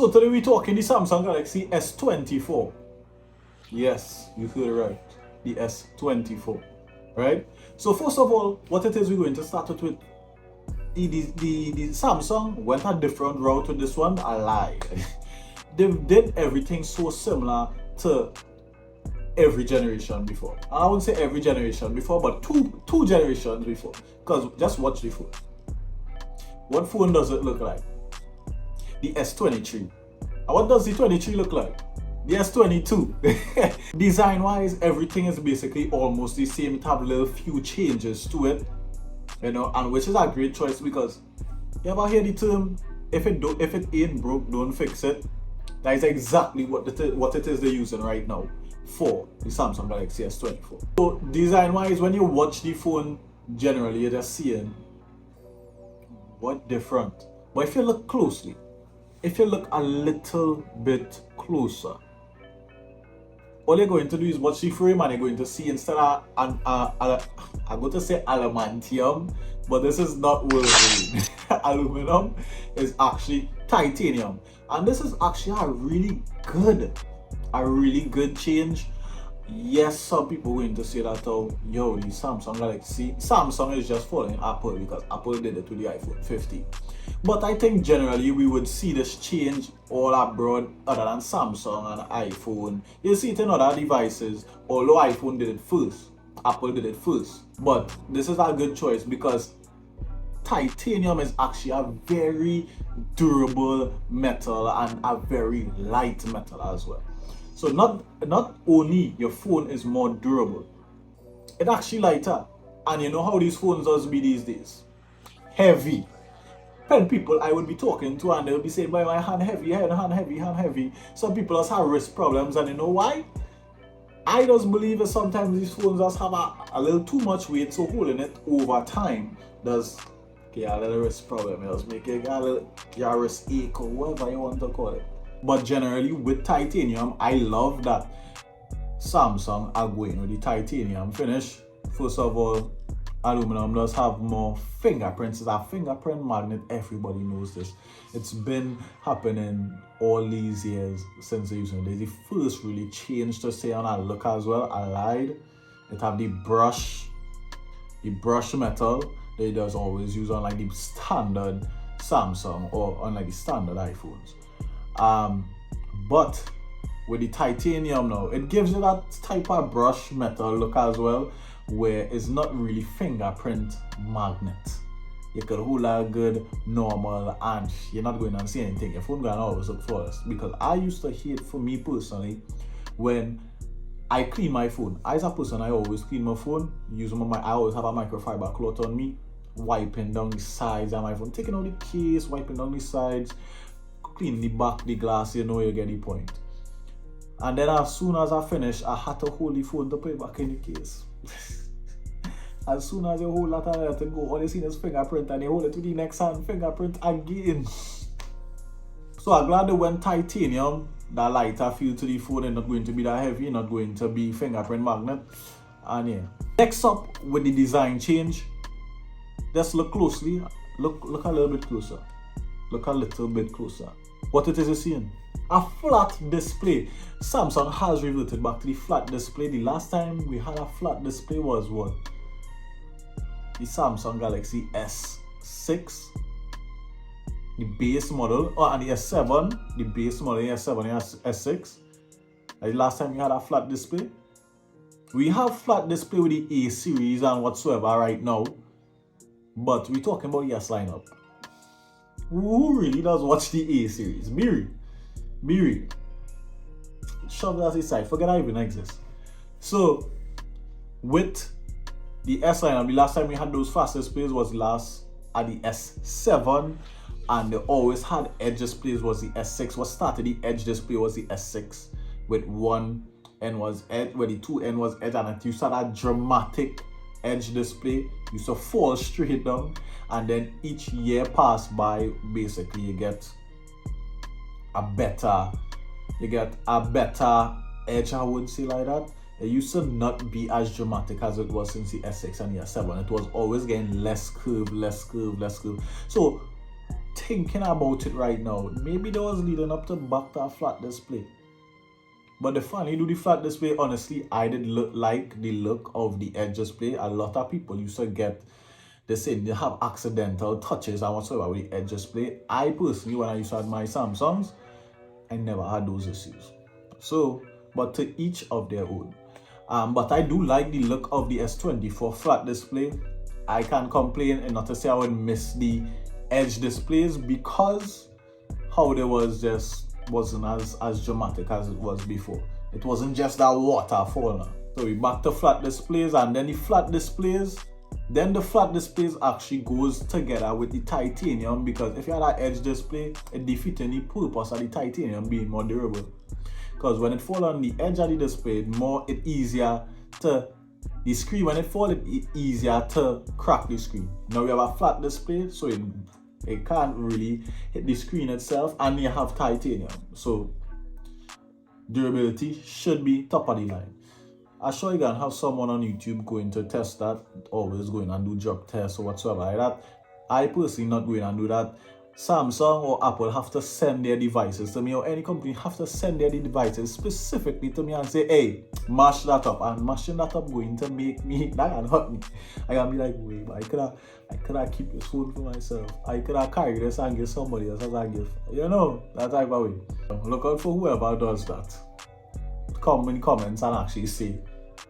So today we're talking the Samsung Galaxy S24. Yes, you heard it right. The S24. Right? So first of all, what it is we're going to start with the Samsung went a different route with this one. I lied. They did everything so similar to every generation before. I wouldn't say every generation before, but two generations before. Because just watch the phone. What phone does it look like? The S23. And what does the 23 look like? The S22. Design wise, everything is basically almost the same. It have little few changes to it, you know, and which is a great choice because you ever hear the term, if it ain't broke, don't fix it. That is exactly what it is they're using right now for the Samsung Galaxy S24. So design wise, when you watch the phone, generally you're just seeing what different. But if you look closely, if you look a little bit closer, all you're going to do is watch the frame and you're going to see instead of I'm going to say adamantium, but this is not Wolverine. Aluminum is actually titanium, and this is actually a really good change. Yes, some people are going to say that, oh, yo, the Samsung is just following Apple because Apple did it with the iPhone 15. But I think generally we would see this change all abroad other than Samsung and iPhone. You see it in other devices, although iPhone did it first. Apple did it first. But this is a good choice because titanium is actually a very durable metal and a very light metal as well. So not only your phone is more durable, it actually lighter. And you know how these phones does be these days? Heavy. 10 people I would be talking to and they'll be saying, "Boy, my hand heavy, hand heavy." Some people just have wrist problems, and you know why? I just believe that sometimes these phones just have a little too much weight, so holding it over time does get a little wrist problem. It does make it a little your wrist ache or whatever you want to call it. But generally with titanium, I love that Samsung are going with the titanium finish. First of all, aluminum does have more fingerprints. It's a fingerprint magnet. Everybody knows this. It's been happening all these years since they're using it. They first really changed to say on a look as well. I lied. It have the brush metal they does always use on like the standard Samsung or on like the standard iPhones. But with the titanium now, it gives you that type of brush metal look as well, where it's not really fingerprint magnet. You could hold a good normal and you're not going to see anything. Your phone going to always look first. Because I used to hate, for me personally, when I clean my phone. As a person, I always clean my phone. I always have a microfiber cloth on me, wiping down the sides of my phone, taking out the case, wiping down the sides, clean the back, the glass, you know, you get the point. And then as soon as I finish, I had to hold the phone to put it back in the case. As soon as you hold that and let it go, all you see is fingerprint, and you hold it to the next hand, fingerprint again. So I'm glad they went titanium, that lighter feel to the phone, and not going to be that heavy, not going to be fingerprint magnet. And yeah. Next up with the design change, just look closely, look a little bit closer. Look a little bit closer. What it is you're seeing? A flat display. Samsung has reverted back to the flat display. The last time we had a flat display was what? The Samsung Galaxy S6, the base model, and the S7, the base model, the S7 and S6. The last time we had a flat display. We have flat display with the A series and whatsoever right now, but we're talking about the S lineup. Who really does watch the A series? Miri. Shove that aside. Forget I even exist. So, with the S lineup, the last time we had those fast displays was last at the S7, and they always had edge displays was the S6. What started the edge display was the S6, with one end was edge, where the two end was edge, and it used to have that dramatic edge display. Used to fall straight down, and then each year passed by, basically you get a better edge, I would say like that. It used to not be as dramatic as it was since the S6 and the S7. It was always getting less curve. So thinking about it right now, maybe that was leading up to back to a flat display. But the finally do the flat display, honestly, I did like the look of the edge display. A lot of people used to get, they say they have accidental touches and whatsoever with the edge display. I personally, when I used to have my Samsungs, I never had those issues. So, but to each of their own. But I do like the look of the S24 flat display. I can't complain, and not to say I would miss the edge displays, because how they wasn't as dramatic as it was before. It wasn't just that waterfall now. So we back to flat displays, and then the flat displays actually goes together with the titanium, because if you had that edge display, it defeats any purpose of the titanium being more durable. Because when it falls on the edge of the display, the screen, when it falls, it's easier to crack the screen. Now we have a flat display, so it can't really hit the screen itself, and you have titanium. So durability should be top of the line. I'm sure you can have someone on YouTube going to test that, always going and do drop tests or whatsoever like that. I personally not going and do that. Samsung or Apple have to send their devices to me, or any company have to send their devices specifically to me and say, hey, mash that up. And mashing that up going to make me, that can hurt me. I can be like, wait, but I could have keep this phone for myself. I could have carried this and give somebody else as a gift. You know, that type of way. Look out for whoever does that. Come in comments and actually say,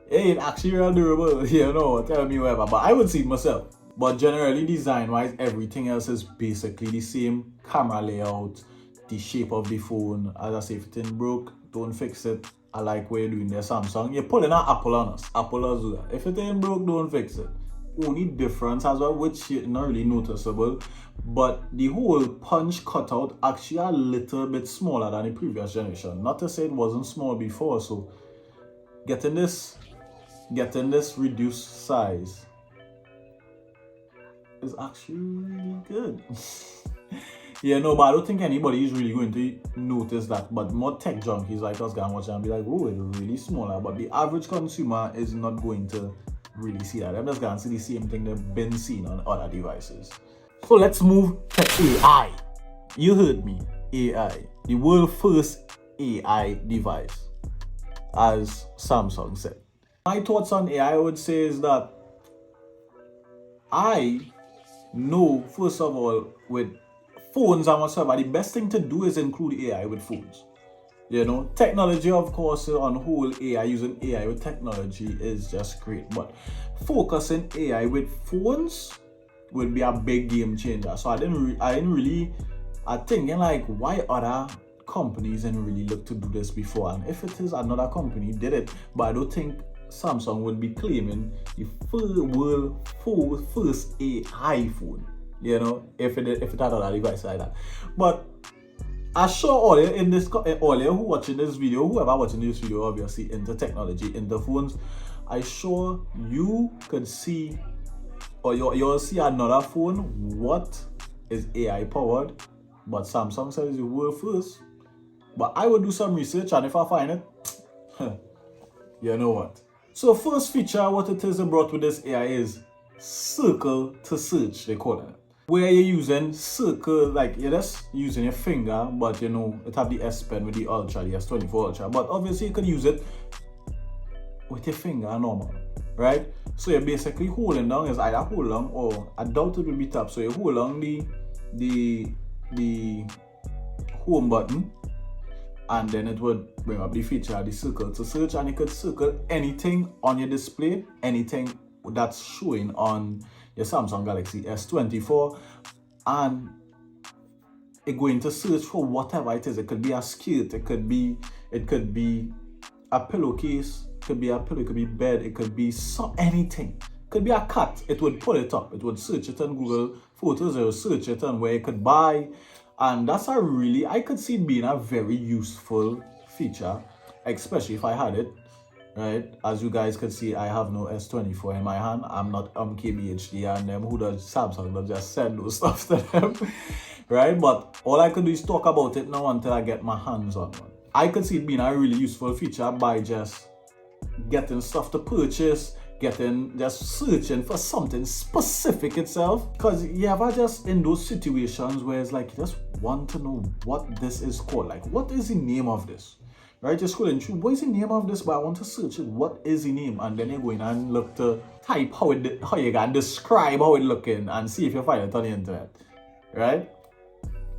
hey, it actually real durable, you know, tell me whatever. But I would see it myself. But generally, design-wise, everything else is basically the same. Camera layout, the shape of the phone. As I say, if it ain't broke, don't fix it. I like what you're doing there, Samsung. You're pulling an Apple on us. Apple does do that. If it ain't broke, don't fix it. Only difference as well, which is not really noticeable, but the whole punch cutout actually a little bit smaller than the previous generation. Not to say it wasn't small before, so getting this reduced size is actually really good. Yeah, no, but I don't think anybody is really going to notice that. But more tech junkies like us can watch and be like, oh, it's really smaller. But the average consumer is not going to really see that. They're just going to see the same thing they've been seeing on other devices. So let's move to AI. You heard me, AI. The world's first AI device, as Samsung said. My thoughts on AI, I would say, is that I know, first of all, with phones and whatsoever, the best thing to do is include AI with phones. You know, technology, of course, on whole, AI, using AI with technology is just great. But focusing AI with phones would be a big game changer. So I thinking like, why other companies didn't really look to do this before? And if it is another company did it, but I don't think Samsung would be claiming the world's first AI phone, you know, if it had a device like that. But I sure all you in this, all you who watching this video, whoever watching this video, obviously into technology, into phones, I sure you could see, or you'll see another phone what is AI powered, but Samsung says the world first. But I will do some research, and if I find it, you know what. So first feature, what it is brought with this AI is circle to search, they call it. Where you're using circle, like you're just using your finger, but you know, it have the S Pen with the Ultra, the S24 Ultra. But obviously you can use it with your finger normal, right? So you're basically holding down, is either hold down or I doubt it will be tapped. So you hold down the home button, and then it would bring up the feature, the circle to search, and you could circle anything on your display, anything that's showing on your Samsung Galaxy S24, and it's going to search for whatever it is. It could be a skirt, it could be a pillowcase, it could be a pillow, it could be bed, it could be anything. It could be a cat. It would pull it up. It would search it on Google Photos, or search it on where it could buy. And that's I could see it being a very useful feature, especially if I had it, right? As you guys can see, I have no S24 in my hand. I'm not KBHD, and them who does Samsung does just send those stuff to them, right? But all I could do is talk about it now until I get my hands on one. I could see it being a really useful feature by just getting stuff to purchase, just searching for something specific itself. Because you ever just in those situations where it's like you just want to know what this is called. Like, what is the name of this? Right? Just scrolling through, what is the name of this? But I want to search it. What is the name? And then you go in and look to type how you can describe how it looking and see if you find it on the internet. Right?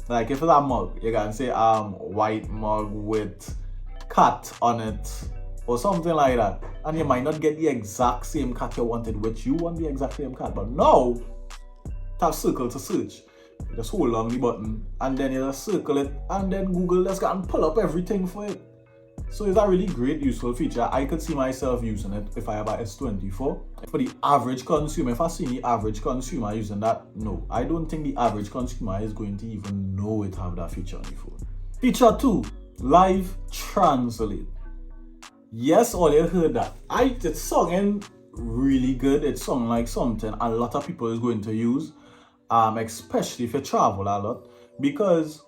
Like if it's a mug, you can say white mug with cat on it or something like that. And you might not get the exact same cat you wanted, which you want the exact same cat. But now, tap circle to search. You just hold on the button and then you just circle it and then Google just can pull up everything for it. So it's a really great useful feature. I could see myself using it if I have a S24. For the average consumer, if I see the average consumer using that, no. I don't think the average consumer is going to even know it have that feature on the phone. Feature 2, live translate. Yes, all you heard that. It's songing really good. It's song like something a lot of people is going to use, especially if you travel a lot, because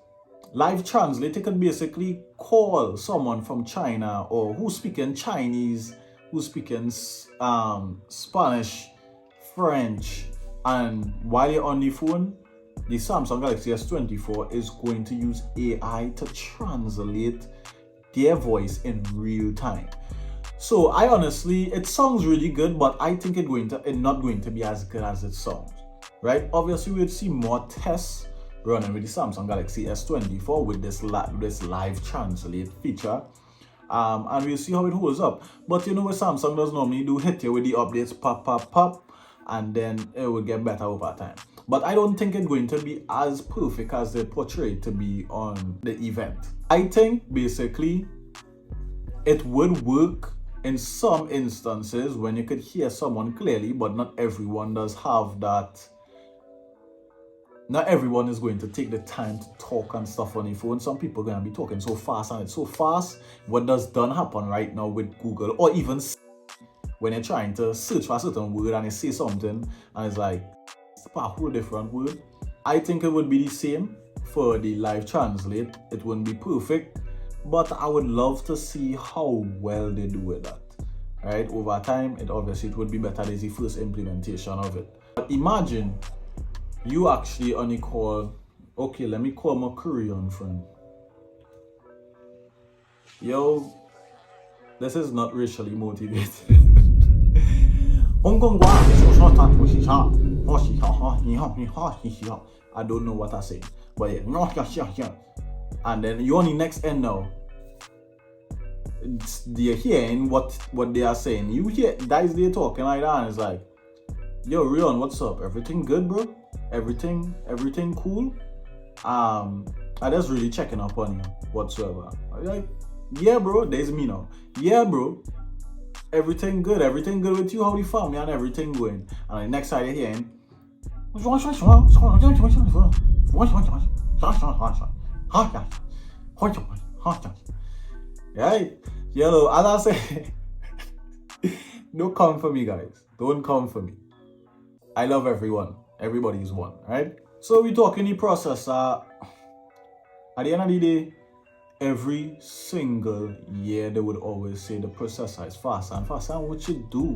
live translate, you can basically call someone from China or who's speaking Chinese, who's speaking Spanish, French, and while you're on the phone, the Samsung Galaxy S24 is going to use AI to translate their voice in real time. So I honestly, it sounds really good, but I think it's not going to be as good as it sounds, right? Obviously, we'll see more tests running with the Samsung Galaxy S24 with this live translate feature, and we'll see how it holds up. But you know what Samsung does normally do, hit you with the updates, pop, and then it will get better over time. But I don't think it's going to be as perfect as they portray it to be on the event. I think basically it would work in some instances when you could hear someone clearly, but not everyone does have that. Not everyone is going to take the time to talk and stuff on the phone. Some people are going to be talking so fast, and it's so fast. What does done happen right now with Google, or even when you're trying to search for a certain word and you say something and it's like it's a whole different word. I think it would be the same for the live translate. It wouldn't be perfect, but I would love to see how well they do with that. Right? Over time, it would be better than the first implementation of it. But imagine you actually only call, okay, let me call my Korean friend. Yo, this is not racially motivated. I don't know what I say, but yeah. And then you're on the next end now. They're hearing what they are saying. You hear guys, they're talking like that, and it's like, yo, Rion, what's up? Everything good, bro? Everything cool? I just really checking up on you whatsoever. I'm like, yeah, bro, there's me now. Yeah, bro, everything good with you, how the family and everything going. And the next side you're hearing, right? Yellow, as I say, don't come for me, guys. Don't come for me. I love everyone. Everybody is one, right? So we talking the processor. At the end of the day, every single year they would always say the processor is faster and faster, which it do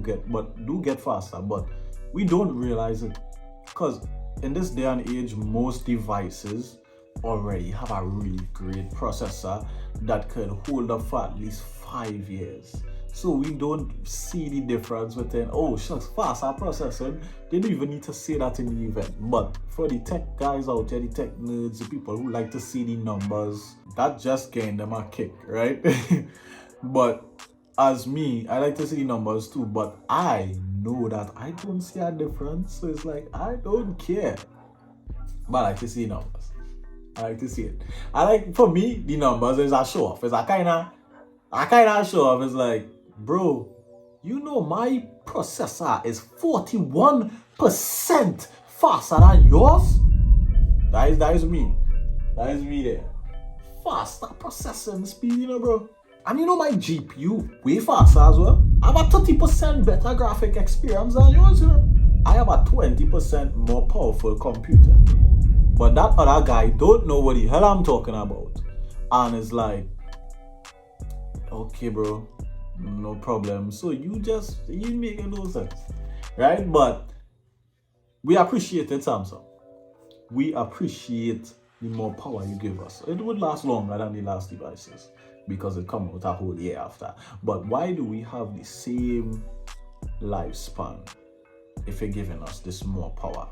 get faster, but we don't realize it, because in this day and age, most devices already have a really great processor that could hold up for at least 5 years. So we don't see the difference within, oh shucks, faster processing. They don't even need to say that in the event. But for the tech guys out there, the tech nerds, the people who like to see the numbers, that just gained them a kick, right? But as me, I like to see the numbers too, but I know that I don't see a difference. So it's like, I don't care. But I like to see numbers. I like to see it. For me, the numbers is a show off. It's a kind of show off. It's like, bro, you know my processor is 41% faster than yours? That is me. That is me there. Faster processing speed, you know, bro. And you know my GPU way faster as well. I have a 30% better graphic experience than yours, you know. I have a 20% more powerful computer. But that other guy don't know what the hell I'm talking about. And it's like, okay, bro, no problem. So you making no sense, right? But we appreciate it, Samsung. We appreciate the more power you give us. It would last longer than the last devices because it come out a whole year after. But why do we have the same lifespan if you're giving us this more power?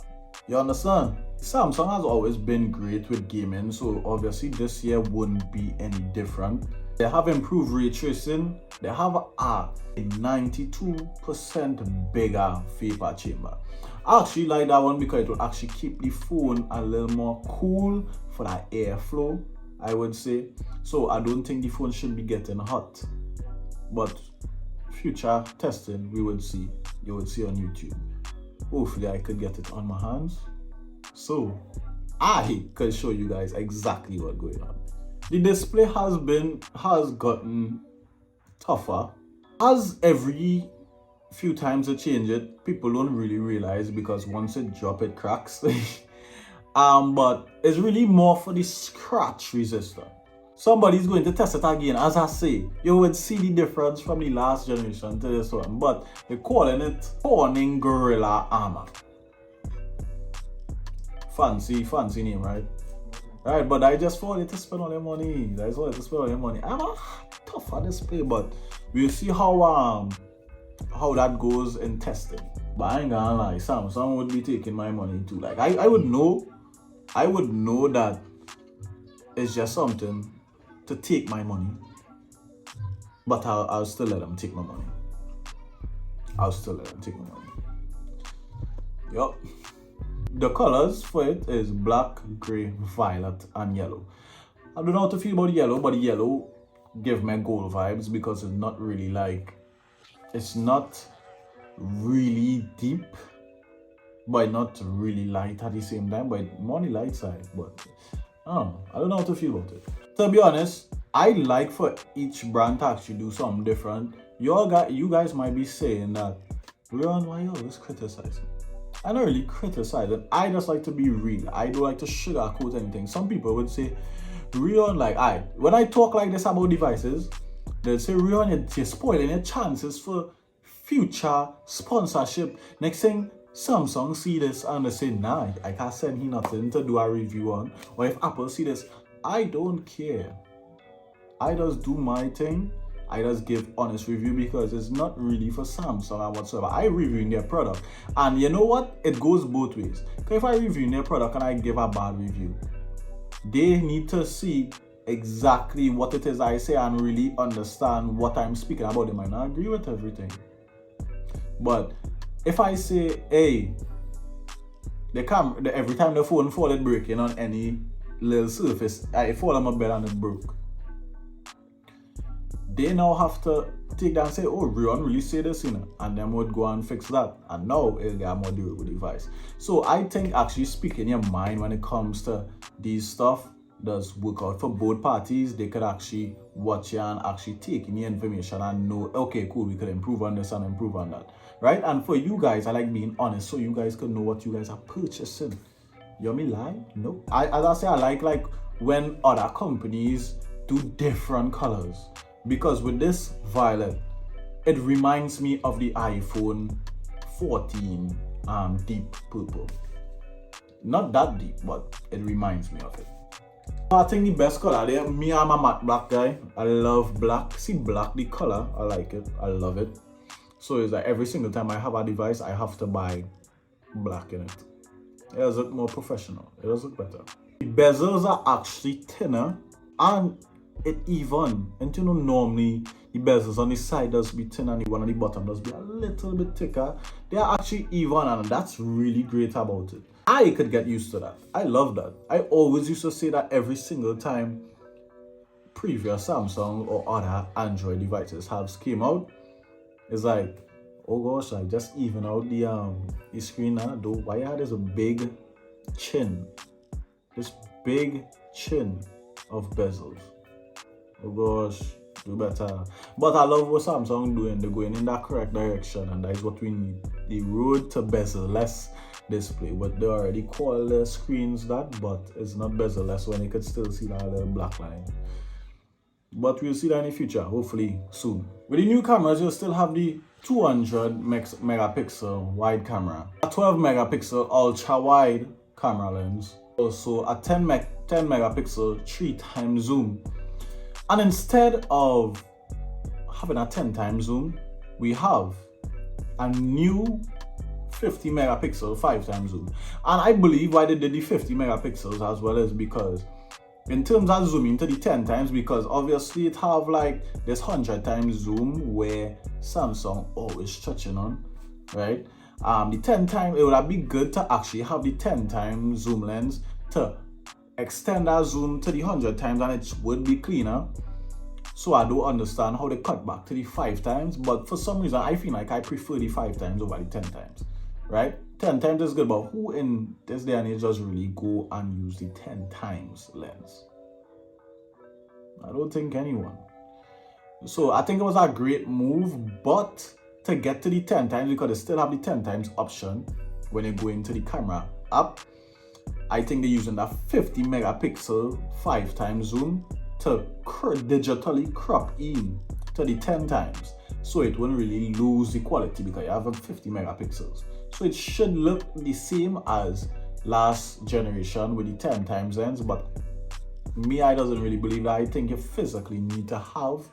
You understand? Samsung has always been great with gaming, so obviously this year wouldn't be any different. They have improved ray tracing. They have a 92% bigger vapor chamber. I actually like that one because it will actually keep the phone a little more cool for that airflow, I would say. So I don't think the phone should be getting hot. But future testing, we would see. You would see on YouTube. Hopefully I could get it on my hands, so I can show you guys exactly what's going on. The display has gotten tougher. As every few times they change it, people don't really realize because once it drop it cracks. But it's really more for the scratch resistor. Somebody's going to test it again. As I say, you would see the difference from the last generation to this one, but they're calling it Corning Gorilla Armor. Fancy name, right? Right, but I just wanted to spend all their money. I just wanted to spend all their money. I'm a tougher display, but we'll see how that goes in testing. But I ain't gonna lie, Samsung would be taking my money too. Like I would know that it's just something to take my money, but I'll still let them take my money. Yup. The colors for it is black, gray, violet, and yellow. I don't know how to feel about yellow, but yellow give me gold vibes because it's not really deep, but not really light at the same time, but more on the light side. But I don't know how to feel about it. To be honest, I like for each brand to actually do something different. You guys might be saying that, Rion, why you always criticizing? I don't really criticize it. I just like to be real. I don't like to sugarcoat anything. Some people would say, Rion, when I talk like this about devices, they'll say, Rion, you're spoiling your chances for future sponsorship. Next thing, Samsung see this and they say, nah, I can't send him nothing to do a review on. Or if Apple see this, I don't care. I just do my thing. I just give honest review because it's not really for Samsung or whatsoever. I review their product. And you know what? It goes both ways. Because if I review their product and I give a bad review, they need to see exactly what it is I say and really understand what I'm speaking about. They might not agree with everything. But if I say, hey, every time the phone falls breaking on any little surface, I fall on my bed and it broke. They now have to take that and say, oh, Rion really say this, and then would go and fix that. And now it'll get a more durable device. So I think actually speaking your mind when it comes to these stuff does work out for both parties. They could actually watch you and actually take in the information and know, okay, cool, we could improve on this and improve on that. Right? And for you guys, I like being honest so you guys can know what you guys are purchasing. You want me lie? No. As I say, I like when other companies do different colors. Because with this violet, it reminds me of the iPhone 14 deep purple. Not that deep, but it reminds me of it. I think the best color there, me, I'm a matte black guy. I love black. See black, the color, I like it. I love it. So it's like every single time I have a device, I have to buy black in it. It does look more professional. It does look better. The bezels are actually thinner and it even. And normally the bezels on the side does be thin and the one on the bottom does be a little bit thicker. They are actually even and that's really great about it. I could get used to that. I love that. I always used to say that every single time previous Samsung or other Android devices have came out. It's like, oh gosh, I just even out the screen now. Though why you had this big chin, this big chin of bezels. Oh gosh, do better. But I love what Samsung doing. They're going in that correct direction, and that is what we need. The road to bezel-less display. But they already call the screens that, but it's not bezel-less when you could still see that little black line. but we'll see that in the future, hopefully soon. With the new cameras, you'll still have the 200 megapixel wide camera, a 12 megapixel ultra wide camera lens, also a 10 megapixel 3x zoom. And instead of having a 10x zoom, we have a new 50 megapixel 5x zoom. And I believe why they did the 50 megapixels as well is because in terms of zooming to the 10 times, because obviously it have like this 100 times zoom where Samsung always touching on, right? The 10 times, it would have been good to actually have the 10 times zoom lens to extend that zoom to the 100 times, and it would be cleaner. So I don't understand how they cut back to the 5 times, but for some reason I feel like I prefer the 5 times over the 10 times, right? 10 times is good, but who in this day and age just really go and use the 10 times lens? I don't think anyone. So I think it was a great move, but to get to the 10 times, because they still have the 10 times option when you go into the camera app, I think they're using that 50 megapixel 5x zoom to digitally crop in to the 10 times, so it won't really lose the quality because you have 50 megapixels. So it should look the same as last generation with the 10 times lens, but I doesn't really believe that. I think you physically need to have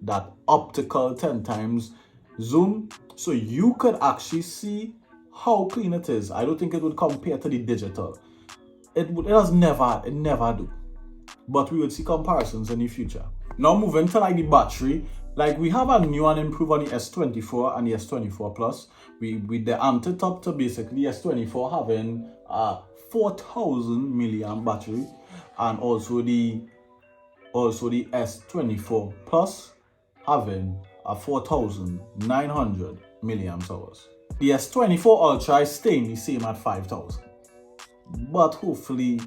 that optical 10 times zoom so you could actually see how clean it is. I don't think it would compare to the digital. It never do. But we would see comparisons in the future. Now moving to like the battery, like we have a new and improved on the S24 and the S24 Plus. We the amped it up to basically S24 having a 4,000 milliamp battery, and also the S24 Plus having a 4,900 milliamp hours. The S24 Ultra is staying the same at 5,000, but hopefully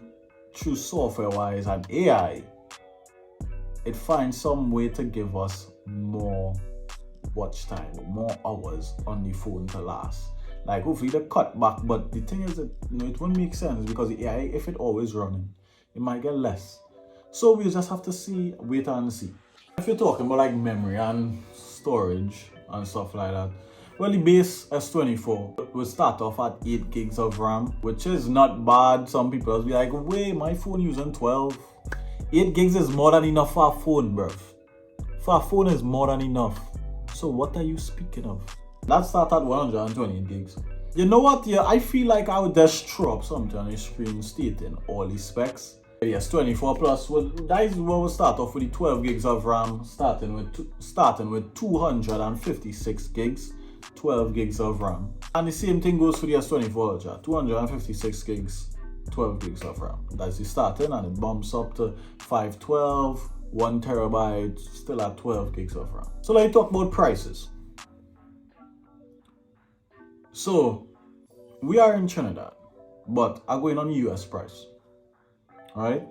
through software wise and AI, it finds some way to give us more watch time, more hours on the phone to last. Like hopefully they cut back, but the thing is that it won't make sense because the AI, if it always running, it might get less. So we just have to wait and see. If you're talking about like memory and storage and stuff like that, well, the base S24 will start off at 8 gigs of RAM, which is not bad. Some people will be like, wait, my phone using 12. 8 gigs is more than enough for a phone, bruv. For a phone is more than enough. So what are you speaking of? That starts at 128 gigs. You know what? Yeah, I feel like I would just throw up something on the screen stating all the specs. Yes, 24 Plus. Well, that is where we'll start off with the 12 gigs of RAM, starting with 256 gigs. 12 gigs of RAM. And the same thing goes for the S24 Ultra, 256 gigs, 12 gigs of RAM. That's the starting, and it bumps up to 512, 1 terabyte, still at 12 gigs of RAM. So let's talk about prices. So we are in Trinidad, but I'm going on the US price. Alright?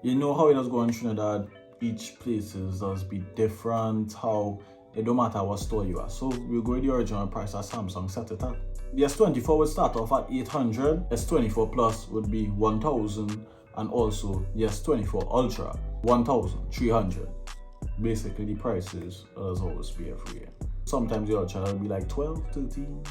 You know how it does go in Trinidad, each place does be different, how it don't matter what store you are. So we'll go with the original price as Samsung set it at. The S24 would start off at 800, S24 Plus would be 1,000, and also the S24 Ultra 1,300. Basically the prices as always be every year. Sometimes the Ultra will be like 12, 13.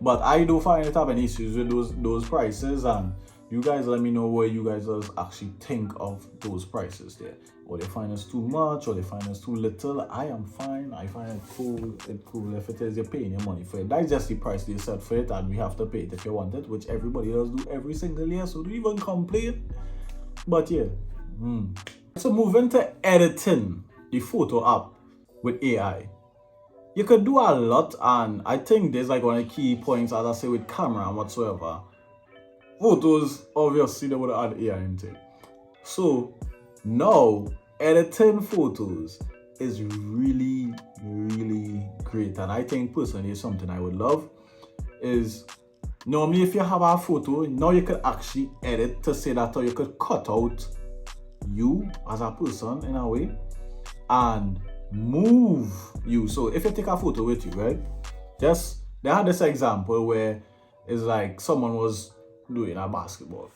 But I don't find it having issues with those prices, and you guys let me know what you guys actually think of those prices there. Or they find us too much, or they find us too little. I am fine. I find it cool. If it is, you're paying your money for it. That's just the price they set for it, and we have to pay it if you want it, which everybody else do every single year, so don't even complain. But yeah. So moving to editing the photo app with AI. You could do a lot, and I think there's like one of the key points, as I say, with camera and whatsoever. Photos, obviously, they would add AI into it. So now, editing photos is really, really great, and I think personally it's something I would love. Is normally if you have a photo, now you could actually edit to say that, or you could cut out you as a person in a way and move you. So if you take a photo with you, right? Just they had this example where it's like someone was doing a basketball.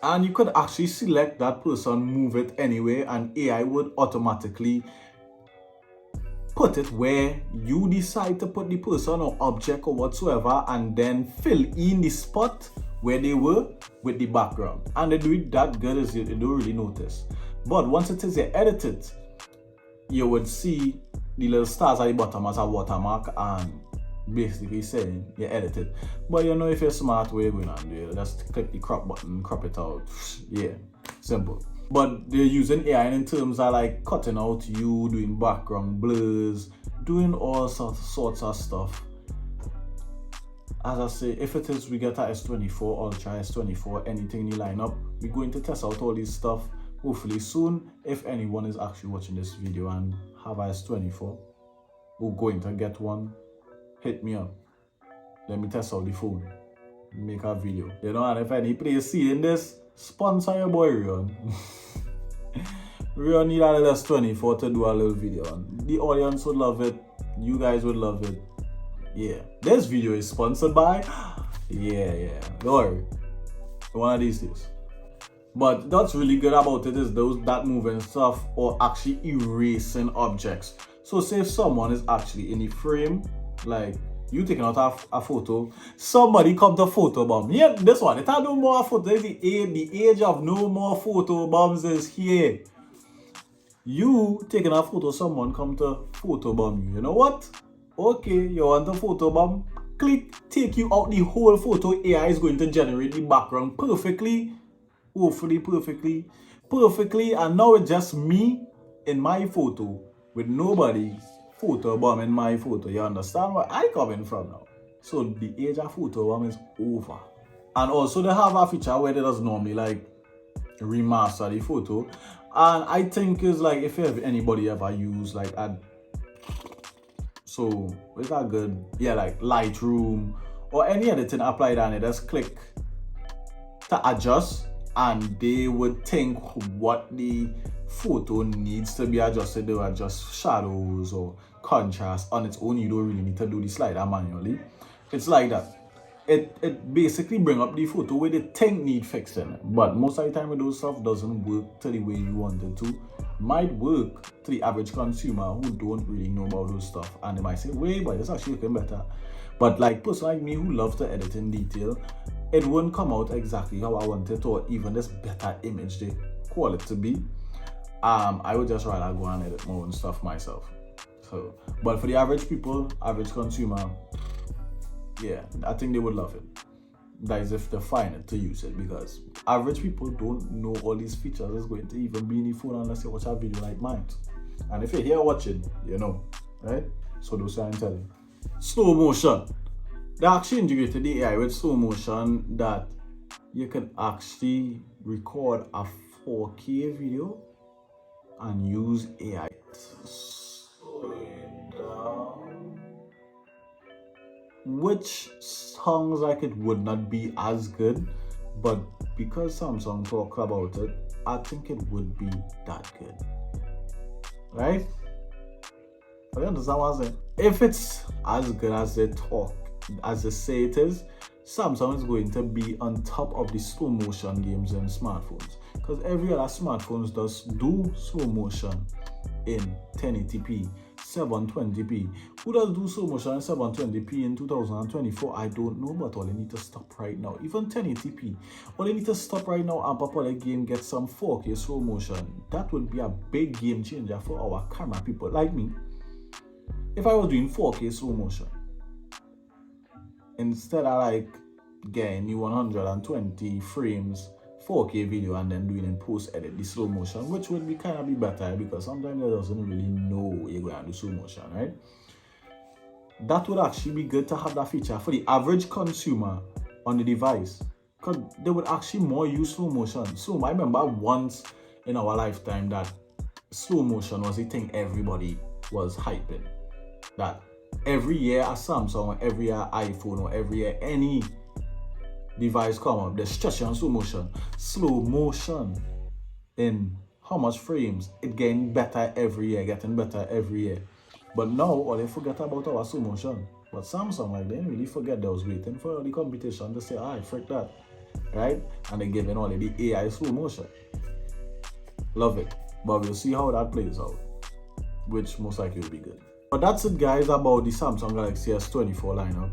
And you could actually select that person, move it anywhere, and AI would automatically put it where you decide to put the person or object or whatsoever, and then fill in the spot where they were with the background. And they do it that good as you don't really notice. But once it is edited, you would see the little stars at the bottom as a watermark and basically saying you edited. But you know, if you're smart, what you're going to do, just click the crop button, crop it out. Yeah, simple. But they're using AI in terms of like cutting out you, doing background blurs, doing all sorts of stuff. As I say, if it is we get a S24 Ultra, S24, anything in the lineup, we're going to test out all this stuff hopefully soon. If anyone is actually watching this video and have a S24 or going to get one, hit me up. Let me test out the phone. Make a video. You know, and if any place seeing this, sponsor your boy Rion. Rion need a little S24 to do a little video. The audience would love it. You guys would love it. Yeah. This video is sponsored by yeah. Don't worry. One of these days. But that's really good about it is that moving stuff or actually erasing objects. So say if someone is actually in the frame, like you taking out a photo, somebody come to photo bomb. Yeah, this one, it had no more photo. The age of no more photo bombs is here. You taking a photo, someone come to photo bomb you. You know what? Okay, you want a photo bomb? Click, take you out the whole photo. AI is going to generate the background perfectly. Hopefully perfectly, and now it's just me in my photo with nobody photo bomb in my photo. You understand where I coming from now? So the age of photo bomb is over. And also they have a feature where they does normally like remaster the photo, and I think is like if anybody ever use like so is that good? Yeah, like Lightroom or any editing applied on it, just click to adjust, and they would think what the photo needs to be adjusted. They will adjust shadows or contrast on its own. You don't really need to do the slider manually. It's like that. It basically bring up the photo where they think need fixing. But most of the time, those stuff doesn't work to the way you want it to. Might work to the average consumer who don't really know about those stuff, and they might say, wait, but it's actually looking better. But like person like me who loves to edit in detail, it won't come out exactly how I want it, or even this better image they call it to be. I would just rather go and edit my own stuff myself. So, but for the average people, average consumer, yeah, I think they would love it. That is if they find it to use it, because average people don't know all these features that's going to even be in the phone unless you watch a video like mine. And if you're here watching, you know, right? So those are I'm telling. Slow motion. They actually integrated the AI with slow motion that you can actually record a 4K video and use AI to slow it down. Which sounds like it would not be as good, but because Samsung talk about it, I think it would be that good. Right? You understand what I'm saying? If it's as good as they talk, as they say it is, Samsung is going to be on top of the slow motion games in smartphones, because every other smartphones does do slow motion in 1080p, 720p. Who does do slow motion in 720p in 2024? I don't know, but all you need to stop right now. Even 1080p, all you need to stop right now and pop out a game, get some 4K slow motion. That would be a big game changer for our camera people like me. If I was doing 4K slow motion, instead of like getting you 120 frames 4K video and then doing in post edit the slow motion, which would be kind of be better, because sometimes it doesn't really know you're going to do slow motion, right? That would actually be good to have that feature for the average consumer on the device, because they would actually more use slow motion. So I remember once in our lifetime that slow motion was the thing everybody was hyping. That every year a Samsung, or every year iPhone, or every year any device come up, they're stretching on slow motion. Slow motion in how much frames? It getting better every year, getting better every year. But now all they forget about our slow motion. But Samsung, like, they didn't really forget. They was waiting for the competition to say, alright, frick that. right? And they're giving all of the AI slow motion. Love it. But we'll see how that plays out, which most likely will be good. But that's it, guys, about the Samsung Galaxy S24 lineup.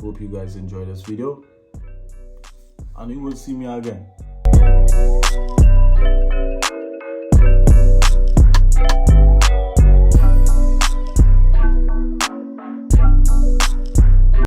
Hope you guys enjoyed this video, and you will see me again.